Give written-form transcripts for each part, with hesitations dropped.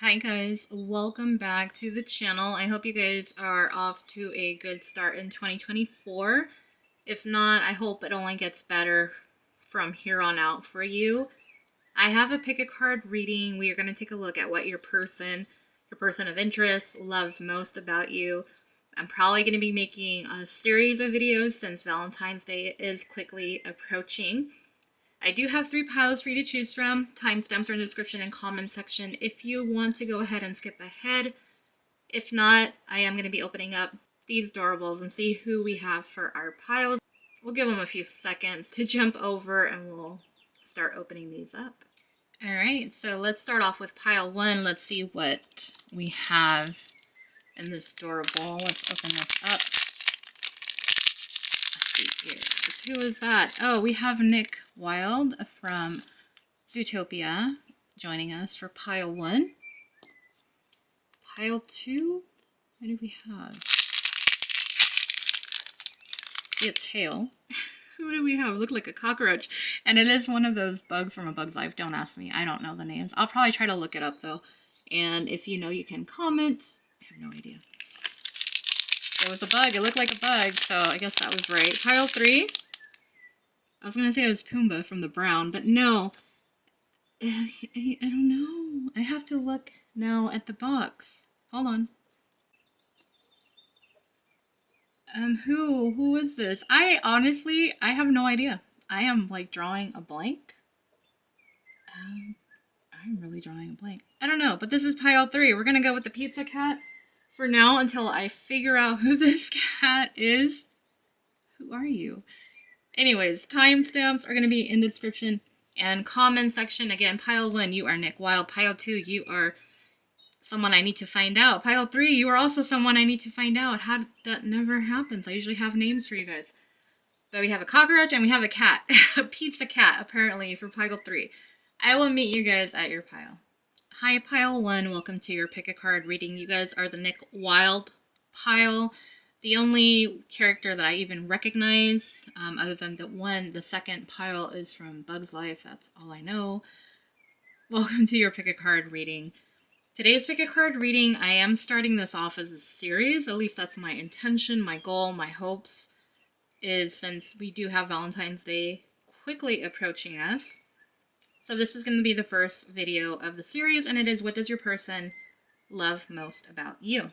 Hi guys, welcome back to the channel. I hope you guys are off to a good start in 2024. If not, I hope it only gets better from here on out for you. I have a pick a card reading. We are going to take a look at what your person of interest loves most about you. I'm probably going to be making a series of videos since Valentine's Day is quickly approaching. I do have 3 piles for you to choose from. Timestamps are in the description and comment section if you want to go ahead and skip ahead. If not, I am going to be opening up these doorables and see who we have for our piles. We'll give them a few seconds to jump over and we'll start opening these up. Alright, so let's start off with pile 1. Let's see what we have in this doorable. Let's open this up. Who is that? Oh, we have Nick Wild from Zootopia joining us for pile 1. Pile 2? What do we have? See a tail. Who do we have? Look like a cockroach. And it is one of those bugs from A Bug's Life. Don't ask me. I don't know the names. I'll probably try to look it up though. And if you know, you can comment. I have no idea. It was a bug. It looked like a bug, so I guess that was right. Pile 3. I was going to say it was Pumbaa from the brown, but no. I don't know. I have to look now at the box. Hold on. Who is this? I have no idea. I am like drawing a blank. I'm really drawing a blank. I don't know, but this is pile 3. We're going to go with the pizza cat for now until I figure out who this cat is. Who are you? Anyways, timestamps are going to be in the description and comment section. Again, pile 1, you are Nick Wild. Pile 2, you are someone I need to find out. Pile 3, you are also someone I need to find out. How that never happens. I usually have names for you guys. But we have a cockroach and we have a cat. A pizza cat, apparently, for pile 3. I will meet you guys at your pile. Hi, pile 1. Welcome to your pick a card reading. You guys are the Nick Wild pile. The only character that I even recognize, other than the second pile is from Bug's Life. That's all I know. Welcome to your pick a card reading. Today's pick a card reading, I am starting this off as a series. At least that's my intention, my goal, my hopes, is since we do have Valentine's Day quickly approaching us. So this is going to be the first video of the series, and it is what does your person love most about you?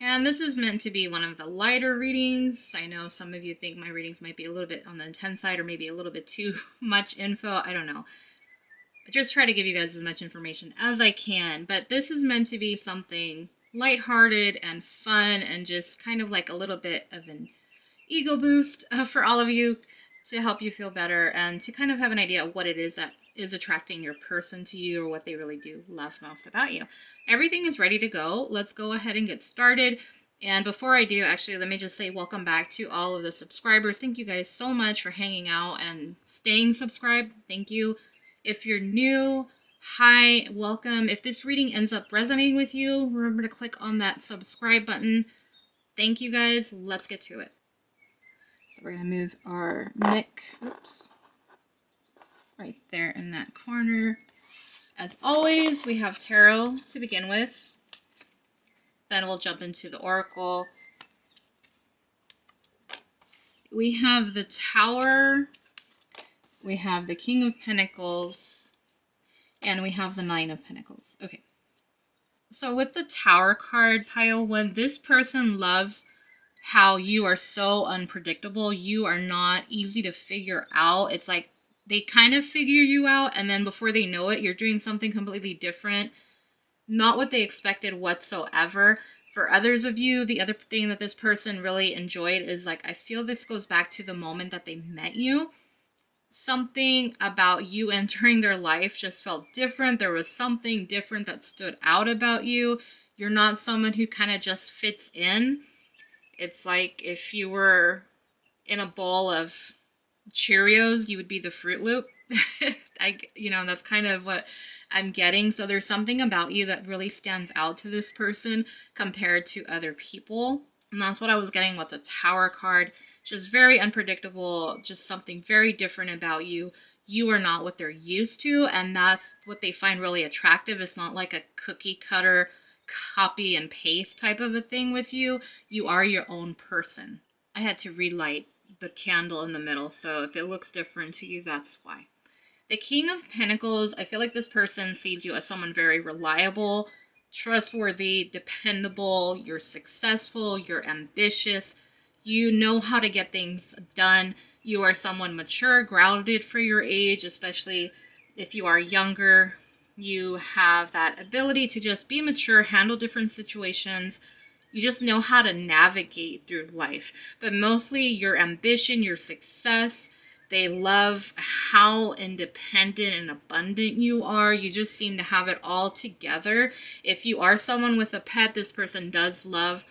And this is meant to be one of the lighter readings. I know some of you think my readings might be a little bit on the intense side or maybe a little bit too much info. I don't know. I just try to give you guys as much information as I can. But this is meant to be something lighthearted and fun and just kind of like a little bit of an ego boost for all of you to help you feel better and to kind of have an idea of what it is that is attracting your person to you or what they really do love most about you. Everything is ready to go. Let's go ahead and get started. And before I do, actually, let me just say welcome back to all of the subscribers. Thank you guys so much for hanging out and staying subscribed. Thank you. If you're new, hi, welcome. If this reading ends up resonating with you, remember to click on that subscribe button. Thank you guys. Let's get to it. So we're going to move our Nick, right there in that corner. As always, we have tarot to begin with. Then we'll jump into the oracle. We have the Tower. We have the King of Pentacles. And we have the Nine of Pentacles. Okay. So with the Tower card, pile 1, this person loves how you are so unpredictable. You are not easy to figure out. It's like they kind of figure you out, and then before they know it, you're doing something completely different. Not what they expected whatsoever. For others of you, the other thing that this person really enjoyed is like, I feel this goes back to the moment that they met you. Something about you entering their life just felt different. There was something different that stood out about you. You're not someone who kind of just fits in. It's like if you were in a bowl of Cheerios, you would be the Fruit Loop. That's kind of what I'm getting. So there's something about you that really stands out to this person compared to other people. And that's what I was getting with the Tower card. Just very unpredictable, just something very different about you. you are not what they're used to, and that's what they find really attractive. It's not like a cookie cutter copy and paste type of a thing with you. You are your own person. I had to relight the candle in the middle, so if it looks different to you, that's why. The King of Pentacles, I feel like this person sees you as someone very reliable, trustworthy, dependable, you're successful, you're ambitious, you know how to get things done, you are someone mature, grounded for your age, especially if you are younger. You have that ability to just be mature, handle different situations. You just know how to navigate through life. But mostly your ambition, your success, they love how independent and abundant you are. You just seem to have it all together. If you are someone with a pet, this person does love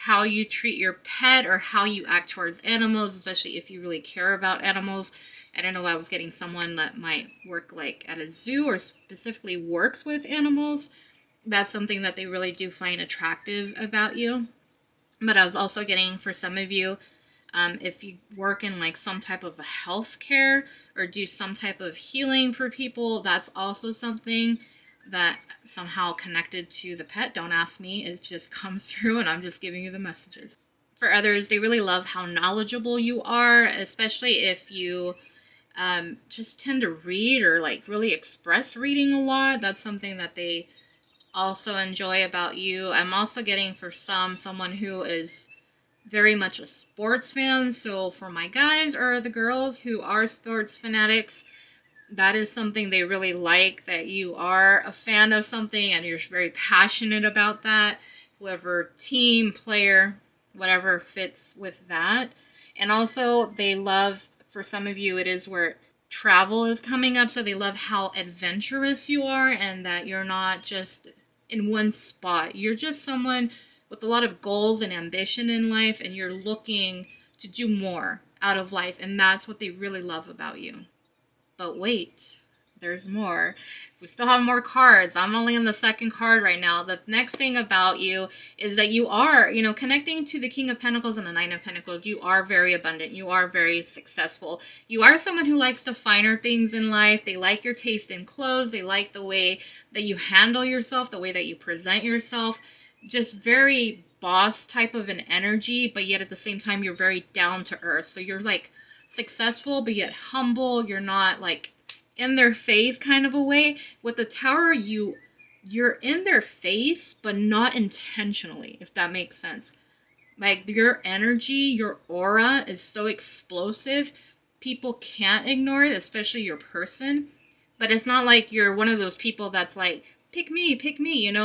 how you treat your pet or how you act towards animals, especially if you really care about animals. I don't know why I was getting someone that might work like at a zoo or specifically works with animals. That's something that they really do find attractive about you. But I was also getting, for some of you, if you work in like some type of healthcare or do some type of healing for people, that's also something that somehow connected to the pet. Don't ask me, it just comes through and I'm just giving you the messages. For others, they really love how knowledgeable you are, especially if you just tend to read or like really express reading a lot. That's something that they also enjoy about you. I'm also getting for someone who is very much a sports fan. So for my guys or the girls who are sports fanatics, that is something they really like, that you are a fan of something and you're very passionate about that. Whoever team, player, whatever fits with that. And also they love, for some of you, it is where travel is coming up. So they love how adventurous you are and that you're not just in one spot. You're just someone with a lot of goals and ambition in life, and you're looking to do more out of life. And that's what they really love about you. But wait, there's more. We still have more cards. I'm only on the second card right now. The next thing about you is that you are, connecting to the King of Pentacles and the Nine of Pentacles, you are very abundant. You are very successful. You are someone who likes the finer things in life. They like your taste in clothes. They like the way that you handle yourself, the way that you present yourself. Just very boss type of an energy, but yet at the same time, you're very down to earth. So you're like successful, but yet humble. You're not like in their face kind of a way. With the Tower, you're in their face, but not intentionally, if that makes sense. Like your energy, your aura is so explosive. People can't ignore it, especially your person. But it's not like you're one of those people that's like, pick me,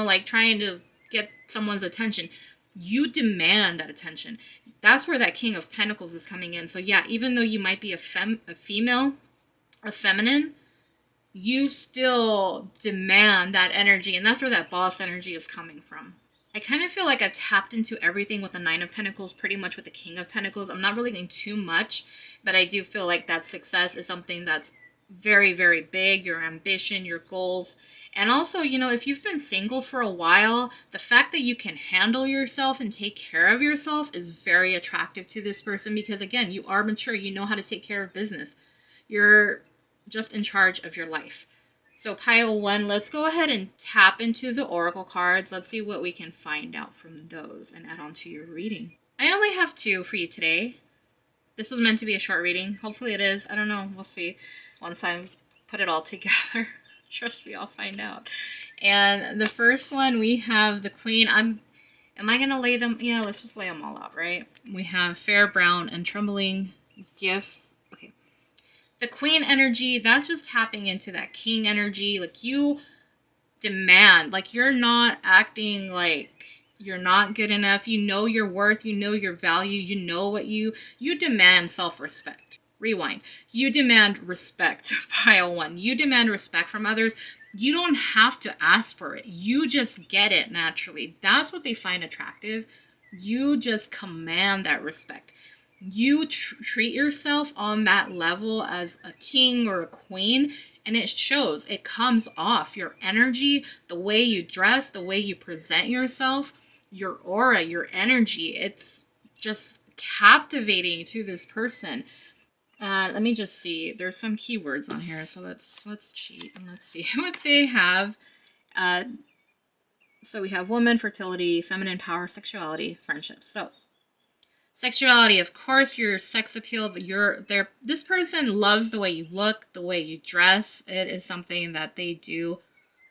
like trying to get someone's attention. You demand that attention. That's where that King of Pentacles is coming in. So yeah, even though you might be a female, a feminine, you still demand that energy. And that's where that boss energy is coming from. I kind of feel like I tapped into everything with the Nine of Pentacles, pretty much with the King of Pentacles. I'm not really getting too much, but I do feel like that success is something that's very, very big. Your ambition, your goals. And also, if you've been single for a while, the fact that you can handle yourself and take care of yourself is very attractive to this person because, again, you are mature. You know how to take care of business. You're just in charge of your life. So pile 1, let's go ahead and tap into the oracle cards. Let's see what we can find out from those and add on to your reading. I only have 2 for you today. This was meant to be a short reading. Hopefully it is. I don't know. We'll see once I put it all together. Trust me, I'll find out. And the first one, we have the Queen. Am I going to lay them? Yeah, let's just lay them all out, right? We have Fair, Brown, and Trembling Gifts. Okay. The Queen energy, that's just tapping into that King energy. Like you demand, like you're not acting like you're not good enough. You know your worth, you know your value, you know what you demand self-respect. Rewind. You demand respect, pile 1. You demand respect from others. You don't have to ask for it. You just get it naturally. That's what they find attractive. You just command that respect. You treat yourself on that level as a king or a queen, and it shows. It comes off. Your energy, the way you dress, the way you present yourself, your aura, your energy, it's just captivating to this person. Let me just see. There's some keywords on here, so let's cheat and let's see what they have. So we have woman, fertility, feminine power, sexuality, friendships. So sexuality, of course, your sex appeal, but this person loves the way you look, the way you dress. It is something that they do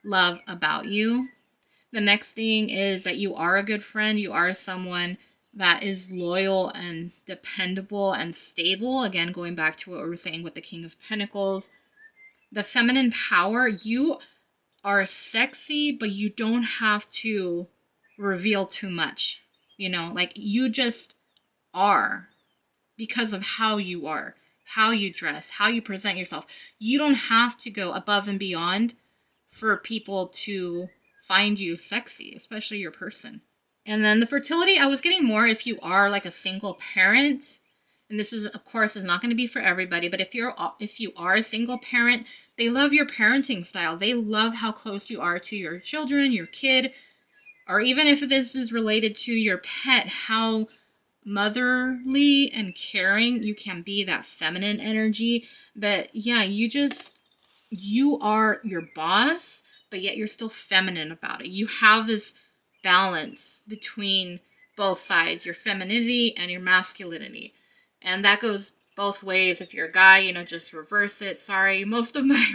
love about you. The next thing is that you are a good friend. You are someone that is loyal and dependable and stable. Again, going back to what we were saying with the King of Pentacles. The feminine power, you are sexy, but you don't have to reveal too much. You know, like you just are because of how you are, how you dress, how you present yourself. You don't have to go above and beyond for people to find you sexy, especially your person. And then the fertility, I was getting more if you are like a single parent. And this is, of course, is not going to be for everybody, but if you are a single parent, they love your parenting style. They love how close you are to your children, your kid, or even if this is related to your pet, how motherly and caring you can be, that feminine energy. But yeah, you are your boss, but yet you're still feminine about it. You have this balance between both sides, your femininity and your masculinity. And that goes both ways. If you're a guy, just reverse it. Sorry, most of my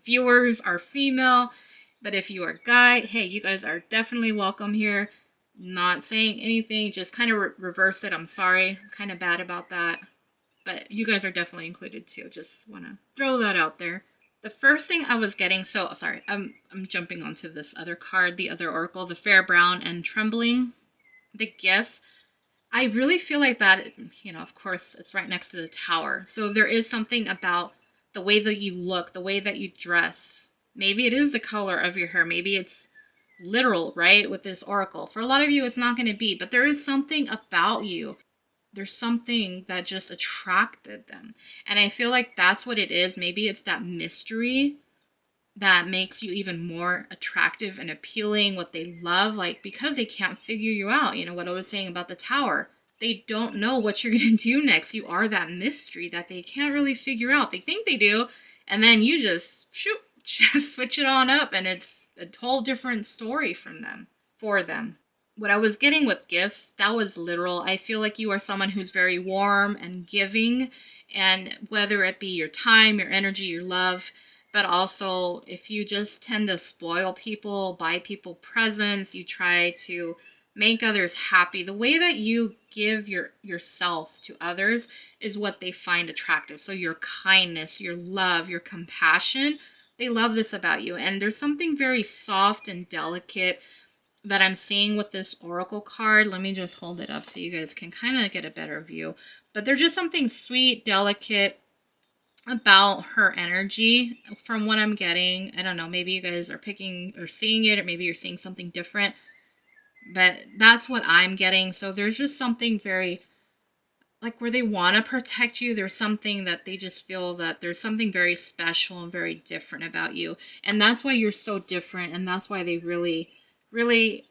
viewers are female, but if you are a guy, hey, you guys are definitely welcome here. Not saying anything, just kind of reverse it. I'm sorry, I'm kind of bad about that, but you guys are definitely included too. Just want to throw that out there. The first thing I was getting, so sorry, I'm jumping onto this other card, the other oracle, the fair brown and trembling, the gifts. I really feel like that, of course, it's right next to the tower. So there is something about the way that you look, the way that you dress. Maybe it is the color of your hair. Maybe it's literal, right, with this oracle. For a lot of you, it's not going to be, but there is something about you. There's something that just attracted them. And I feel like that's what it is. Maybe it's that mystery that makes you even more attractive and appealing, what they love, like because they can't figure you out. What I was saying about the tower. They don't know what you're going to do next. You are that mystery that they can't really figure out. They think they do, and then you just switch it on up, and it's a whole different story for them. What I was getting with gifts, that was literal. I feel like you are someone who's very warm and giving, and whether it be your time, your energy, your love, but also if you just tend to spoil people, buy people presents, you try to make others happy. The way that you give yourself to others is what they find attractive. So your kindness, your love, your compassion, they love this about you. And there's something very soft and delicate that I'm seeing with this oracle card. Let me just hold it up so you guys can kind of get a better view. But there's just something sweet, delicate about her energy from what I'm getting. I don't know, maybe you guys are picking or seeing it, or maybe you're seeing something different, but that's what I'm getting. So there's just something very like where they want to protect you. There's something that they just feel that there's something very special and very different about you, and that's why you're so different, and that's why they really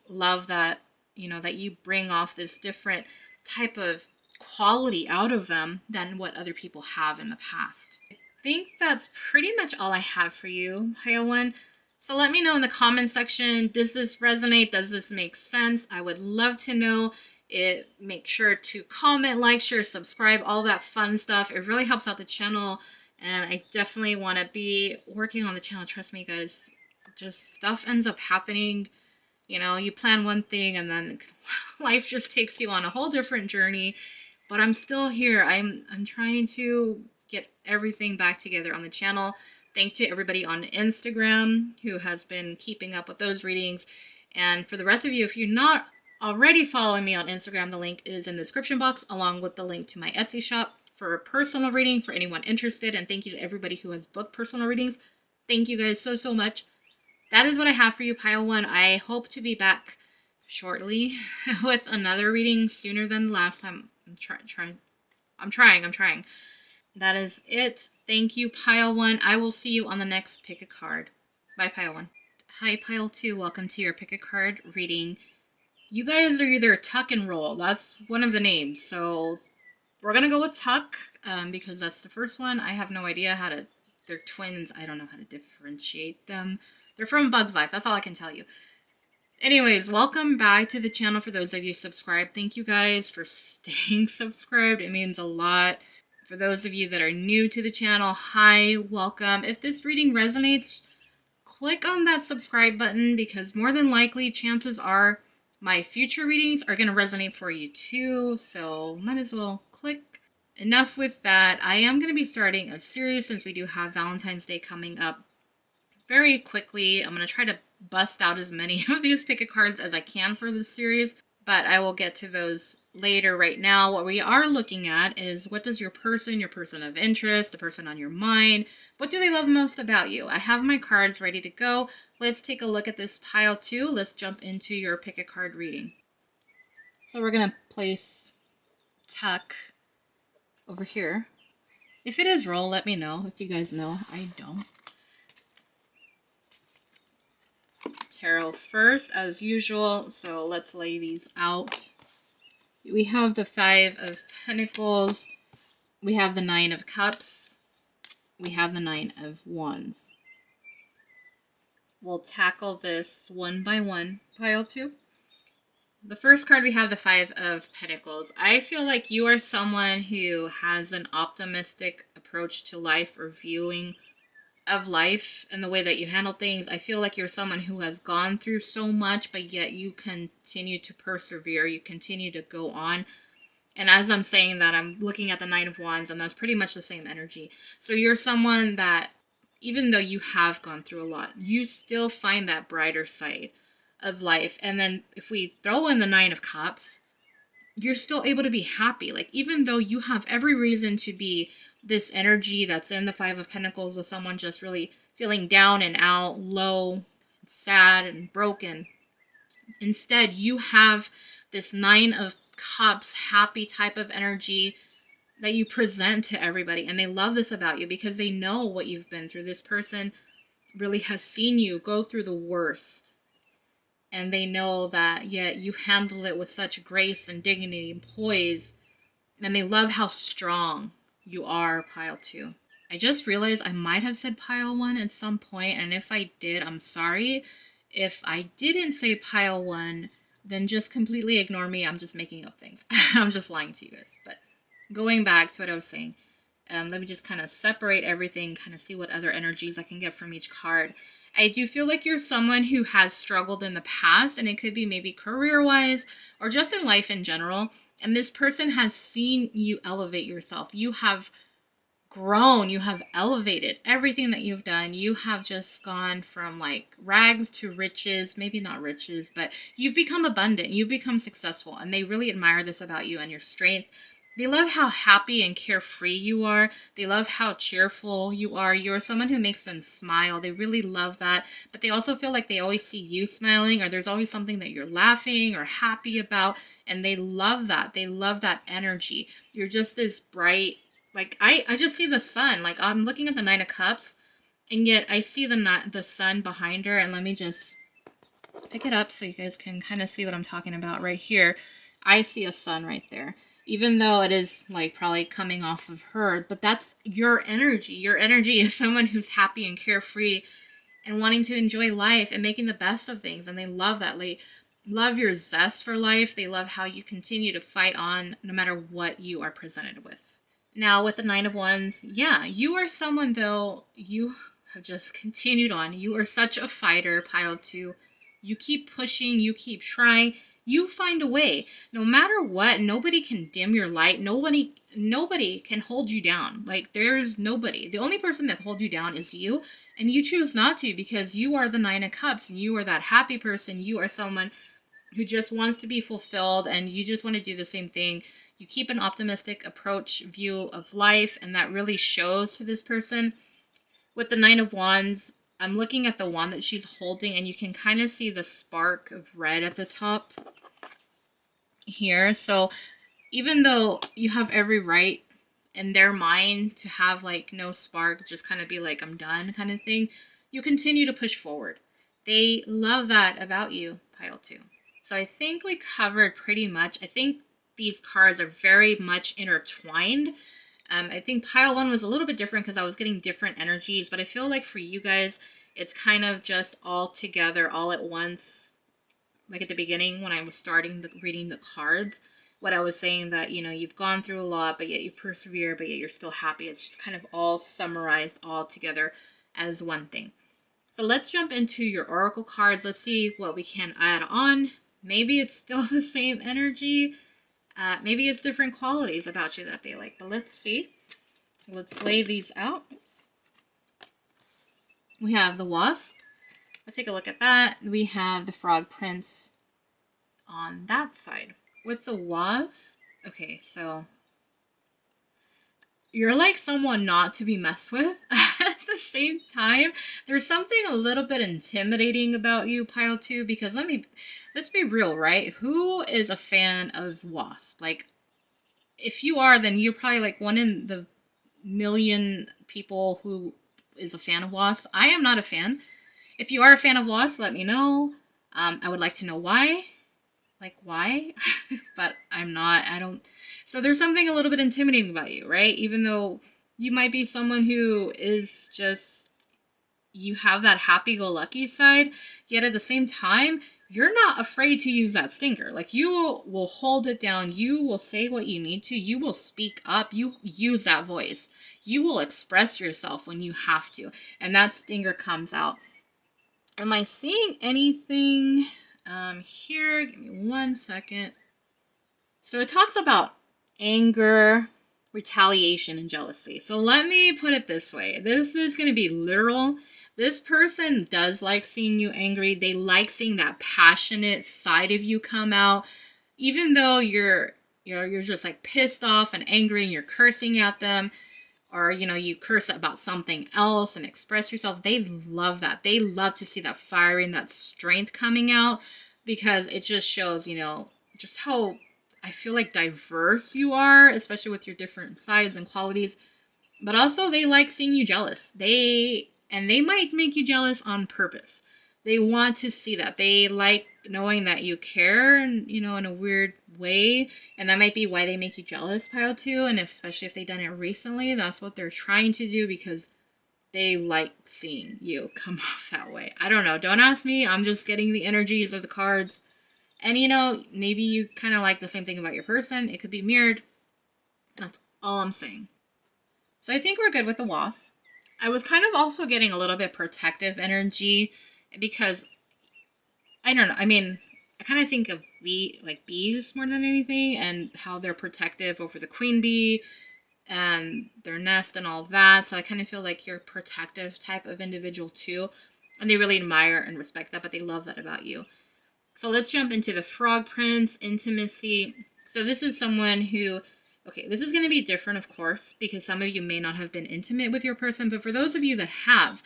love that, that you bring off this different type of quality out of them than what other people have in the past. I think that's pretty much all I have for you, Pile One. So let me know in the comment section, does this resonate? Does this make sense? I would love to know it. Make sure to comment, like, share, subscribe, all that fun stuff. It really helps out the channel, and I definitely want to be working on the channel. Trust me, guys, just stuff ends up happening. You plan one thing and then life just takes you on a whole different journey. But I'm still here. I'm trying to get everything back together on the channel. Thanks to everybody on Instagram who has been keeping up with those readings. And for the rest of you, if you're not already following me on Instagram, the link is in the description box, along with the link to my Etsy shop for a personal reading for anyone interested. And thank you to everybody who has booked personal readings. Thank you guys so much. That is what I have for you, Pile One. I hope to be back shortly with another reading sooner than the last time. I'm trying. That is it. Thank you, Pile One. I will see you on the next Pick a Card. Bye, Pile One. Hi, Pile Two. Welcome to your Pick a Card reading. You guys are either tuck and roll. That's one of the names. So we're going to go with Tuck because that's the first one. I have no idea how to, they're twins. I don't know how to differentiate them. They're from Bug's Life. That's all I can tell you. Anyways, welcome back to the channel for those of you subscribed. Thank you guys for staying subscribed. It means a lot. For those of you that are new to the channel, hi, welcome. If this reading resonates, click on that subscribe button because more than likely, chances are my future readings are going to resonate for you too. So might as well click. Enough with that. I am going to be starting a series since we do have Valentine's Day coming up very quickly. I'm going to try to bust out as many of these pick-a cards as I can for this series, but I will get to those later. Right now, what we are looking at is what does your person of interest, the person on your mind, what do they love most about you? I have my cards ready to go. Let's take a look at this pile too. Let's jump into your pick-a-card reading. So we're going to place Tuck over here. If it is roll, let me know. If you guys know, I don't. Tarot first, as usual. So let's lay these out. We have the 5 of Pentacles. We have the 9 of Cups. We have the 9 of Wands. We'll tackle this one by one, pile 2. The first card, we have the 5 of Pentacles. I feel like you are someone who has an optimistic approach to life or viewing of life and the way that you handle things. I feel like you're someone who has gone through so much, but yet you continue to persevere. You continue to go on. And as I'm saying that, I'm looking at the 9 of Wands, and that's pretty much the same energy. So you're someone that, even though you have gone through a lot, you still find that brighter side of life. And then if we throw in the 9 of Cups, you're still able to be happy. Like, even though you have every reason to be this energy that's in the 5 of Pentacles with someone just really feeling down and out, low, sad, and broken. Instead, you have this 9 of Cups, happy type of energy that you present to everybody. And they love this about you because they know what you've been through. This person really has seen you go through the worst. And they know that yet you handle it with such grace and dignity and poise. And they love how strong you are, pile 2. I just realized I might have said pile 1 at some point, and if I did, I'm sorry. If I didn't say pile 1, then just completely ignore me. I'm just making up things. I'm just lying to you guys. But going back to what I was saying, let me just kind of separate everything, kind of see what other energies I can get from each card. I do feel like you're someone who has struggled in the past, and it could be maybe career-wise or just in life in general. And this person has seen you elevate yourself. You have grown. You have elevated everything that you've done. You have just gone from like rags to riches. Maybe not riches, but you've become abundant. You've become successful. And they really admire this about you and your strength. They love how happy and carefree you are. They love how cheerful you are. You're someone who makes them smile. They really love that. But they also feel like they always see you smiling, or there's always something that you're laughing or happy about. And they love that. They love that energy. You're just this bright, like I just see the sun. Like I'm looking at the 9 of Cups, and yet I see the sun behind her. And let me just pick it up so you guys can kind of see what I'm talking about right here. I see a sun right there. Even though it is like probably coming off of her, but that's your energy. Your energy is someone who's happy and carefree and wanting to enjoy life and making the best of things. And they love that. They love your zest for life. They love how you continue to fight on no matter what you are presented with. Now with the 9 of Wands, yeah, you are someone though, you have just continued on. You are such a fighter, pile 2. You keep pushing, you keep trying. You find a way. No matter what, nobody can dim your light. Nobody can hold you down. Like, there's nobody. The only person that holds you down is you. And you choose not to because you are the 9 of Cups. You are that happy person. You are someone who just wants to be fulfilled, and you just want to do the same thing. You keep an optimistic approach, view of life, and that really shows to this person. With the 9 of Wands, I'm looking at the wand that she's holding, and you can kind of see the spark of red at the top here. So even though you have every right in their mind to have like no spark, just kind of be like, I'm done kind of thing, you continue to push forward. They love that about you, pile 2. So I think we covered pretty much. I think these cards are very much intertwined. I think pile 1 was a little bit different because I was getting different energies, but I feel like for you guys, it's kind of just all together, all at once. Like at the beginning when I was starting reading the cards, what I was saying that, you know, you've gone through a lot, but yet you persevere, but yet you're still happy. It's just kind of all summarized all together as one thing. So let's jump into your oracle cards. Let's see what we can add on. Maybe it's still the same energy. Maybe it's different qualities about you that they like, but let's see. Let's lay these out. Oops. We have the wasp. Let's take a look at that. We have the frog prince on that side. With the wasp, okay, so you're like someone not to be messed with. At the same time, there's something a little bit intimidating about you, pile 2, because let's be real, right? Who is a fan of wasp? Like, if you are, then you're probably like one in the million people who is a fan of wasp. I am not a fan. If you are a fan of wasp, let me know. I would like to know why. Like, why? But I'm not. I don't. So there's something a little bit intimidating about you, right? Even though you might be someone who is just, you have that happy-go-lucky side, yet at the same time, you're not afraid to use that stinker. Like, you will hold it down. You will say what you need to. You will speak up. You use that voice. You will express yourself when you have to. And that stinger comes out. Am I seeing anything here? Give me 1 second. So it talks about anger, retaliation, and jealousy. So let me put it this way. This is going to be literal. This person does like seeing you angry. They like seeing that passionate side of you come out. Even though you're just like pissed off and angry and you're cursing at them, or, you know, you curse about something else and express yourself, they love that. They love to see that fire and that strength coming out, because it just shows, you know, just how I feel like diverse you are, especially with your different sides and qualities. But also they like seeing you jealous. They might make you jealous on purpose. They want to see that. They like knowing that you care, and, you know, in a weird way. And that might be why they make you jealous, pile 2. And especially if they've done it recently, that's what they're trying to do, because they like seeing you come off that way. I don't know. Don't ask me. I'm just getting the energies of the cards. And, you know, maybe you kind of like the same thing about your person. It could be mirrored. That's all I'm saying. So I think we're good with the wasp. I was kind of also getting a little bit protective energy, because I don't know. I mean, I kind of think of bees more than anything, and how they're protective over the queen bee and their nest and all that. So I kind of feel like you're a protective type of individual too. And they really admire and respect that, but they love that about you. So let's jump into the frog prince, intimacy. So this is someone who, okay, this is going to be different, of course, because some of you may not have been intimate with your person. But for those of you that have,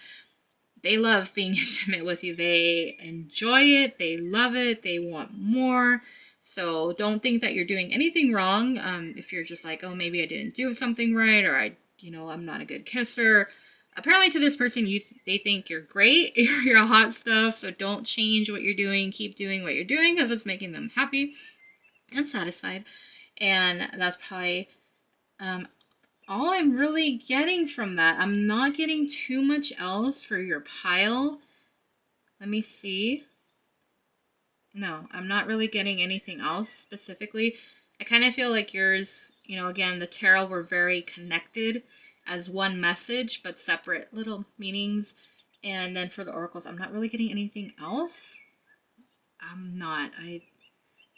they love being intimate with you. They enjoy it. They love it. They want more. So don't think that you're doing anything wrong. If you're just like, oh, maybe I didn't do something right, or I'm not a good kisser. Apparently to this person, they think you're great. You're hot stuff. So don't change what you're doing. Keep doing what you're doing, because it's making them happy and satisfied. And that's probably all I'm really getting from that. I'm not getting too much else for your pile. Let me see. No, I'm not really getting anything else specifically. I kind of feel like yours, you know, again, the tarot were very connected as one message, but separate little meanings. And then for the oracles, I'm not really getting anything else. I'm not.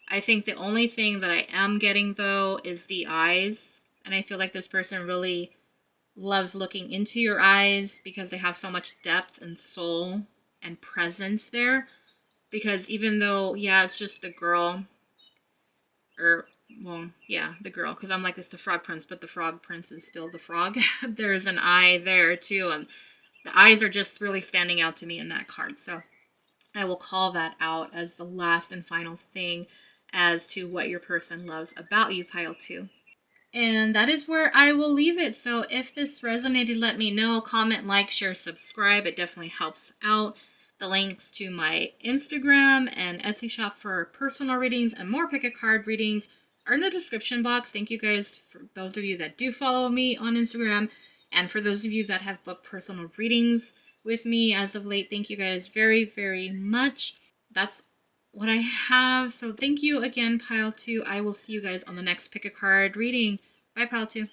I think the only thing that I am getting, though, is the eyes. And I feel like this person really loves looking into your eyes, because they have so much depth and soul and presence there. Because even though, yeah, it's just the girl, or, well, yeah, the girl, because I'm like, it's the frog prince, but the frog prince is still the frog. There's an eye there too, and the eyes are just really standing out to me in that card. So I will call that out as the last and final thing as to what your person loves about you, pile 2. And that is where I will leave it. So if this resonated, let me know. Comment, like, share, subscribe. It definitely helps out. The links to my Instagram and Etsy shop for personal readings and more pick a card readings are in the description box. Thank you guys for those of you that do follow me on Instagram, and for those of you that have booked personal readings with me as of late. Thank you guys very, very much. That's what I have. So thank you again, Pile 2. I will see you guys on the next Pick a Card reading. Bye, Pile 2.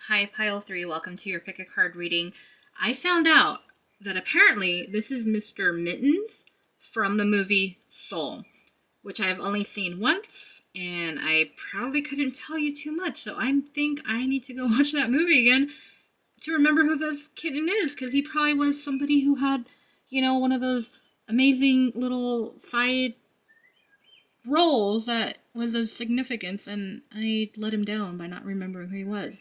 Hi, Pile 3. Welcome to your Pick a Card reading. I found out that apparently this is Mr. Mittens from the movie Soul, which I've only seen once, and I probably couldn't tell you too much. So I think I need to go watch that movie again to remember who this kitten is, because he probably was somebody who had, one of those amazing little side roles that was of significance, and I let him down by not remembering who he was.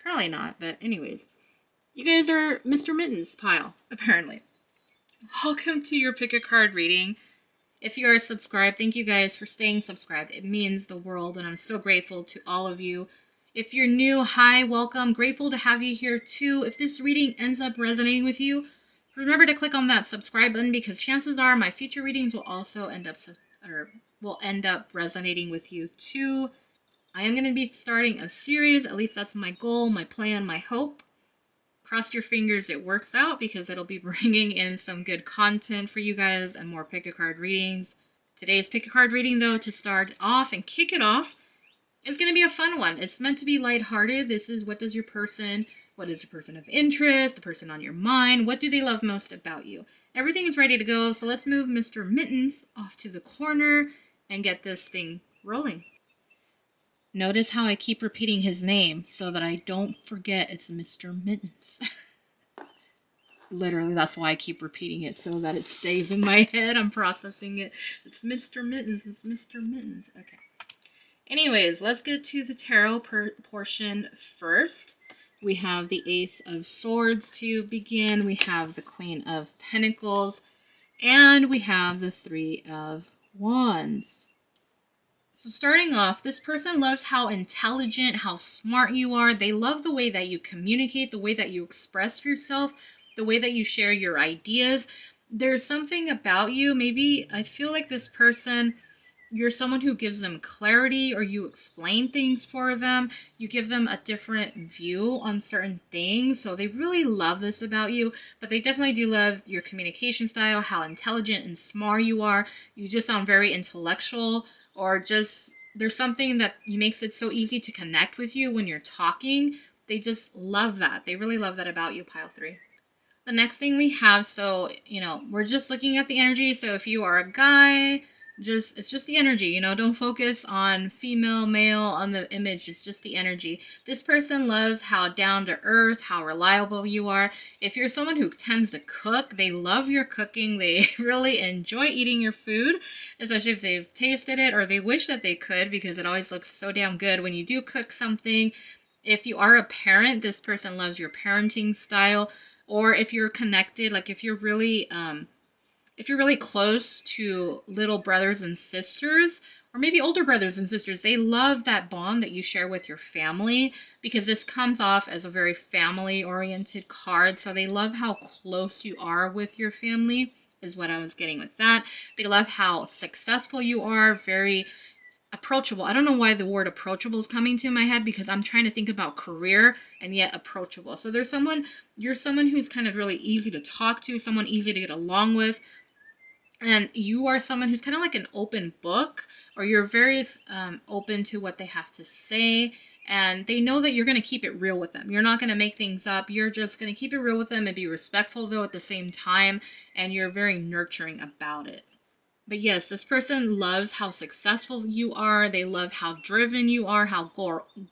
Probably not, but anyways. You guys are Mr. Mittens Pile, apparently. Welcome to your Pick a Card reading. If you are subscribed, thank you guys for staying subscribed. It means the world, and I'm so grateful to all of you. If you're new, hi, welcome. Grateful to have you here too. If this reading ends up resonating with you, remember to click on that subscribe button, because chances are my future readings will also end up resonating with you too. I am going to be starting a series. At least that's my goal, my plan, my hope. Cross your fingers it works out, because it'll be bringing in some good content for you guys and more Pick a Card readings. Today's Pick a Card reading, though, to start off and kick it off, is going to be a fun one. It's meant to be lighthearted. This is what is your person of interest, the person on your mind, what do they love most about you? Everything is ready to go, so let's move Mr. Mittens off to the corner and get this thing rolling. Notice how I keep repeating his name so that I don't forget it's Mr. Mittens. Literally, that's why I keep repeating it, so that it stays in my head. I'm processing it. It's Mr. Mittens. It's Mr. Mittens. Okay. Anyways, let's get to the tarot portion first. We have the Ace of Swords to begin. We have the Queen of Pentacles. And we have the Three of Wands. So starting off, this person loves how intelligent, how smart you are. They love the way that you communicate, the way that you express yourself, the way that you share your ideas. There's something about you. Maybe I feel like this person, you're someone who gives them clarity, or you explain things for them. You give them a different view on certain things. So they really love this about you, but they definitely do love your communication style, how intelligent and smart you are. You just sound very intellectual, or just there's something that makes it so easy to connect with you when you're talking. They just love that. They really love that about you, Pile 3. The next thing we have, so, we're just looking at the energy. So if you are a guy, it's just the energy, don't focus on female, male, on the image. It's just the energy. This person loves how down to earth, how reliable you are. If you're someone who tends to cook, they love your cooking. They really enjoy eating your food, especially if they've tasted it, or they wish that they could, because it always looks so damn good when you do cook something. If you are a parent, this person loves your parenting style. Or if you're connected, like if you're really close to little brothers and sisters, or maybe older brothers and sisters, they love that bond that you share with your family, because this comes off as a very family-oriented card. So they love how close you are with your family, is what I was getting with that. They love how successful you are, very approachable. I don't know why the word approachable is coming to my head, because I'm trying to think about career and yet approachable. So you're someone who's kind of really easy to talk to, someone easy to get along with. And you are someone who's kind of like an open book, or you're very open to what they have to say. And they know that you're going to keep it real with them. You're not going to make things up. You're just going to keep it real with them and be respectful, though, at the same time. And you're very nurturing about it. But yes, this person loves how successful you are. They love how driven you are, how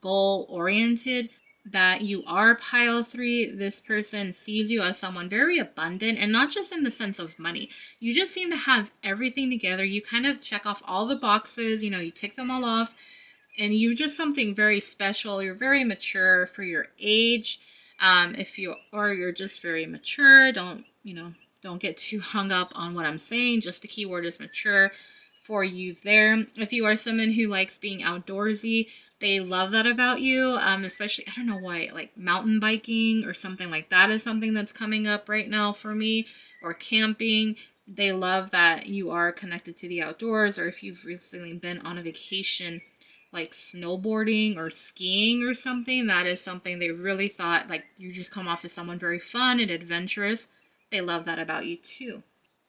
goal-oriented that you are, Pile 3. This person sees you as someone very abundant, and not just in the sense of money. You just seem to have everything together. You kind of check off all the boxes, you tick them all off, and you're just something very special. You're very mature for your age. You're just very mature. Don't get too hung up on what I'm saying. Just the key word is mature for you there. If you are someone who likes being outdoorsy, they love that about you, especially, I don't know why, like mountain biking or something like that is something that's coming up right now for me, or camping. They love that you are connected to the outdoors, or if you've recently been on a vacation like snowboarding or skiing or something, that is something they really thought, like, you just come off as someone very fun and adventurous. They love that about you too.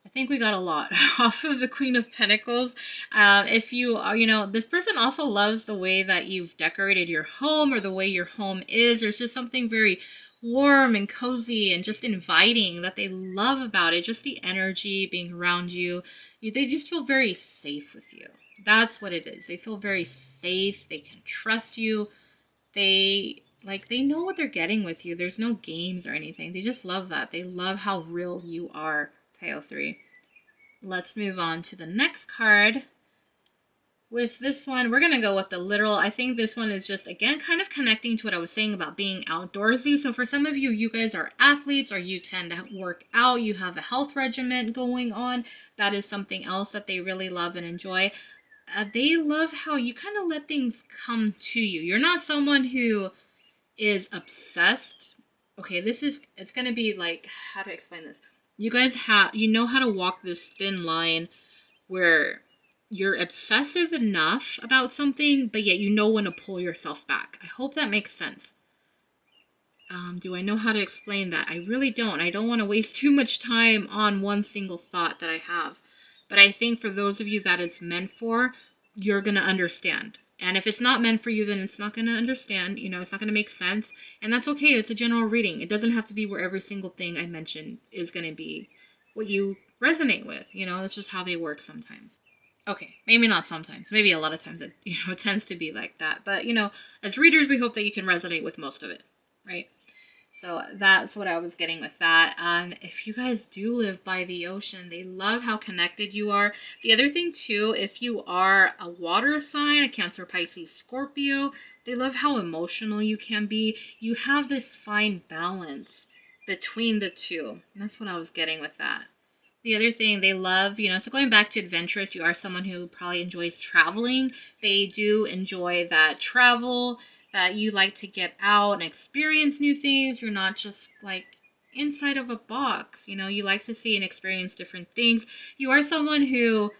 I think we got a lot off of the Queen of Pentacles. If you are, this person also loves the way that you've decorated your home or the way your home is. There's just something very warm and cozy and just inviting that they love about it. Just the energy being around you. They just feel very safe with you. That's what it is. They feel very safe. They can trust you. They know what they're getting with you. There's no games or anything. They just love that. They love how real you are, Pile 3. Let's move on to the next card. With this one, we're going to go with the literal. I think this one is just, again, kind of connecting to what I was saying about being outdoorsy. So for some of you, you guys are athletes or you tend to work out. You have a health regimen going on. That is something else that they really love and enjoy. They love how you kind of let things come to you. You're not someone who is obsessed. Okay, it's going to be like, how to explain this? You guys know how to walk this thin line where you're obsessive enough about something, but yet you know when to pull yourself back. I hope that makes sense. Do I know how to explain that? I really don't. I don't want to waste too much time on one single thought that I have. But I think for those of you that it's meant for, you're going to understand. And if it's not meant for you, then it's not going to understand. It's not going to make sense. And that's okay. It's a general reading. It doesn't have to be where every single thing I mentioned is going to be what you resonate with. That's just how they work sometimes. Okay, maybe not sometimes. Maybe a lot of times it, tends to be like that. But, as readers, we hope that you can resonate with most of it, right? So that's what I was getting with that. If you guys do live by the ocean, they love how connected you are. The other thing too, if you are a water sign, a Cancer, Pisces, Scorpio, they love how emotional you can be. You have this fine balance between the two. And that's what I was getting with that. The other thing they love, so going back to adventurous, you are someone who probably enjoys traveling. They do enjoy that travel, that you like to get out and experience new things. You're not just like inside of a box. You like to see and experience different things. You are someone who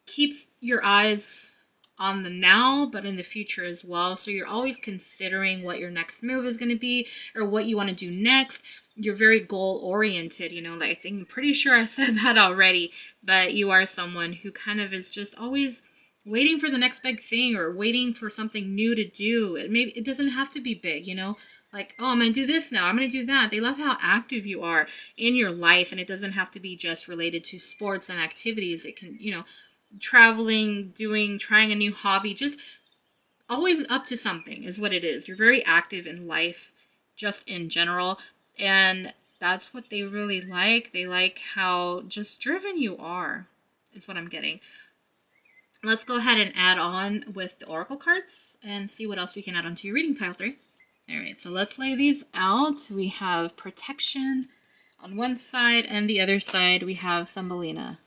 keeps your eyes on the now, but in the future as well. So you're always considering what your next move is going to be or what you want to do next. You're very goal oriented, I think I'm pretty sure I said that already, but you are someone who kind of is just always waiting for the next big thing or waiting for something new to do. It doesn't have to be big, like, oh, I'm going to do this now. I'm going to do that. They love how active you are in your life. And it doesn't have to be just related to sports and activities. It can, traveling, trying a new hobby, just always up to something is what it is. You're very active in life, just in general. And that's what they really like. They like how just driven you are, is what I'm getting. Let's go ahead and add on with the oracle cards and see what else we can add onto your reading, pile 3. All right, so let's lay these out. We have protection on one side, and the other side we have Thumbelina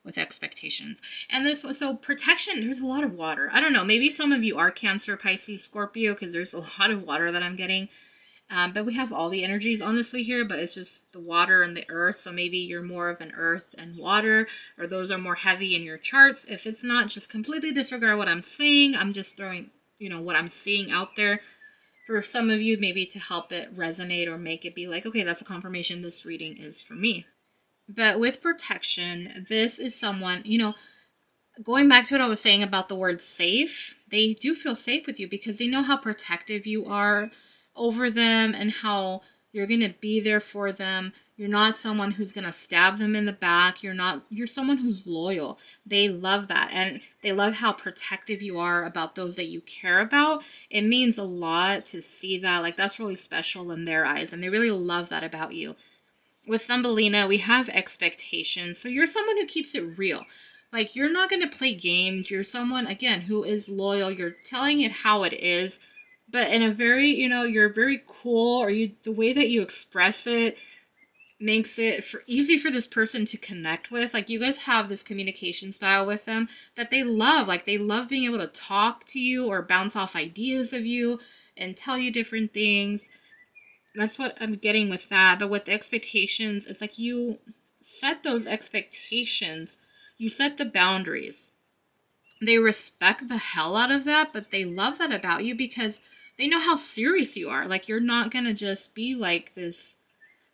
with expectations. And this was, so protection, there's a lot of water. I don't know, maybe some of you are Cancer, Pisces, Scorpio, because there's a lot of water that I'm getting. But we have all the energies honestly here, but it's just the water and the earth. So maybe you're more of an earth and water, or those are more heavy in your charts. If it's not, just completely disregard what I'm saying. I'm just throwing, what I'm seeing out there for some of you, maybe to help it resonate or make it be like, okay, that's a confirmation this reading is for me. But with protection, this is someone, going back to what I was saying about the word safe, they do feel safe with you because they know how protective you are over them and how you're going to be there for them. You're not someone who's going to stab them in the back. You're someone who's loyal. They love that. And they love how protective you are about those that you care about. It means a lot to see that. Like, that's really special in their eyes. And they really love that about you. With Thumbelina, we have expectations. So you're someone who keeps it real. Like, you're not going to play games. You're someone, again, who is loyal. You're telling it how it is. But in a very, you're very cool, or the way that you express it makes it easy for this person to connect with. Like, you guys have this communication style with them that they love. Like, they love being able to talk to you or bounce off ideas of you and tell you different things. That's what I'm getting with that. But with the expectations, it's like you set those expectations. You set the boundaries. they respect the hell out of that, but they love that about you because they know how serious you are. Like, you're not going to just be like this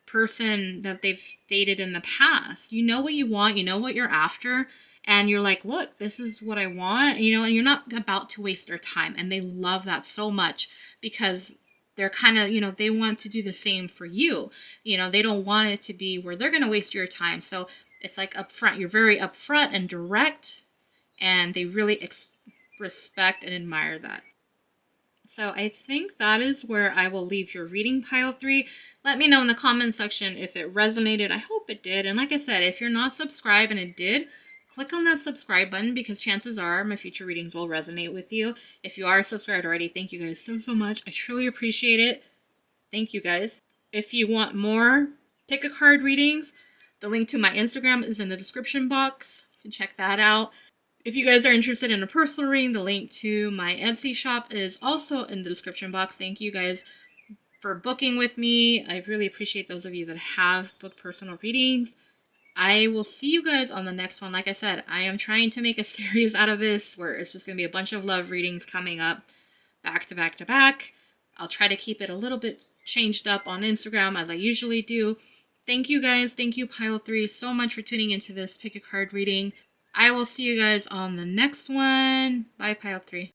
person that they've dated in the past. You know what you want, you know what you're after, and you're like, look, this is what I want, you know, and you're not about to waste their time. And they love that so much because they're kind of, you know, they want to do the same for you. You know, they don't want it to be where they're going to waste your time. So it's like upfront. You're very upfront and direct, and they really respect and admire that. So I think that is where I will leave your reading pile 3. Let me know in the comment section if it resonated. I hope it did. And like I said, if you're not subscribed and it did, click on that subscribe button because chances are my future readings will resonate with you. If you are subscribed already, thank you guys so much. I truly appreciate it. Thank you guys. If you want more pick a card readings, the link to my Instagram is in the description box to check that out. If you guys are interested in a personal reading, the link to my Etsy shop is also in the description box. Thank you guys for booking with me. I really appreciate those of you that have booked personal readings. I will see you guys on the next one. Like I said, I am trying to make a series out of this where it's just going to be a bunch of love readings coming up back to back to back. I'll try to keep it a little bit changed up on Instagram as I usually do. Thank you guys. Thank you, Pile 3, so much for tuning into this pick a card reading. I will see you guys on the next one. Bye, Pile 3.